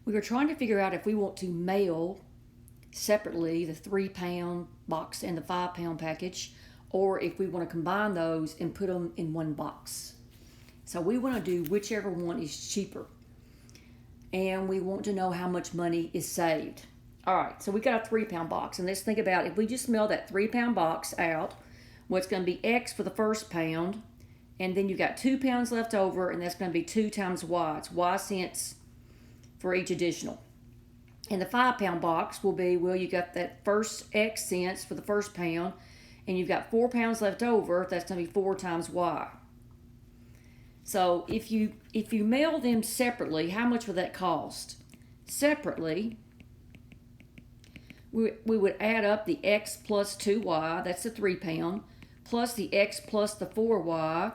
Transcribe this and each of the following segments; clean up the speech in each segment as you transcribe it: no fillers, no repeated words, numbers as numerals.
we were trying to figure out if we want to mail separately the 3-pound box and the 5-pound package, or if we want to combine those and put them in one box. So we want to do whichever one is cheaper. And we want to know how much money is saved. All right, so we got a 3-pound box. And let's think about if we just mail that 3-pound box out, what's going to be X for the first pound. And then you got 2 pounds left over, and that's going to be 2 times Y. It's Y cents for each additional. And the 5-pound box will be, well, you got that first X cents for the first pound, and you've got 4 pounds left over. That's going to be 4 times Y. So if you mail them separately, how much would that cost? Separately, we would add up the X plus 2Y, that's the 3-pound, plus the X plus the 4Y,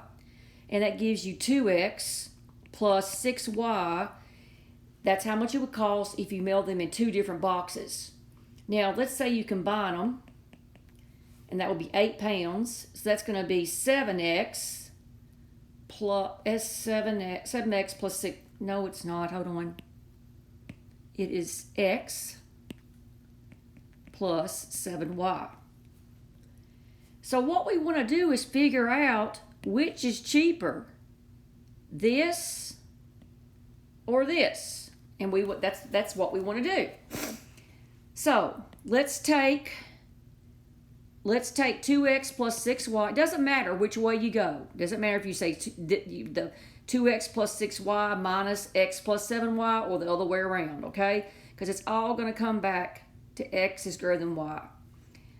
and that gives you 2X plus 6Y. That's how much it would cost if you mail them in 2 different boxes. Now, let's say you combine them, and that would be 8 pounds. So that's going to be 7X plus 7X plus 6. No, it's not. Hold on. It is X plus 7Y. So what we want to do is figure out which is cheaper, this or this. And that's what we want to do. So let's take 2X plus 6Y. It doesn't matter which way you go. It doesn't matter if you say the 2X plus 6Y minus X plus 7Y or the other way around, okay? Because it's all going to come back to X is greater than Y.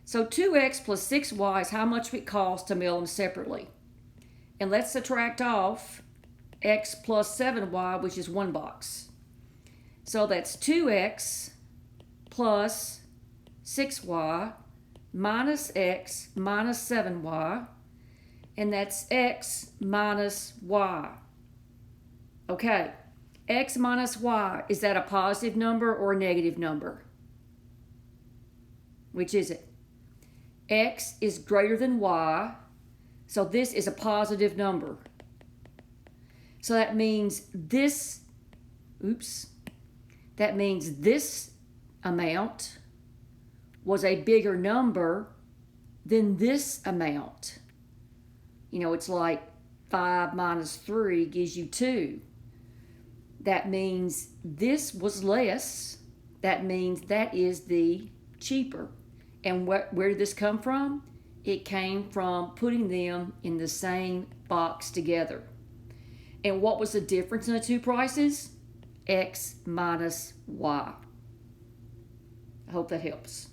So 2X plus 6Y is how much it costs to mail them separately. And let's subtract off X plus 7Y, which is 1 box. So that's 2X plus 6Y minus X minus 7Y, and that's X minus Y. Okay, X minus Y, is that a positive number or a negative number? Which is it? X is greater than Y, so this is a positive number. So that means this amount was a bigger number than this amount. You know, it's like 5 minus 3 gives you 2. That means this was less. That means that is the cheaper. And where did this come from? It came from putting them in the same box together. And what was the difference in the 2 prices? X minus Y. I hope that helps.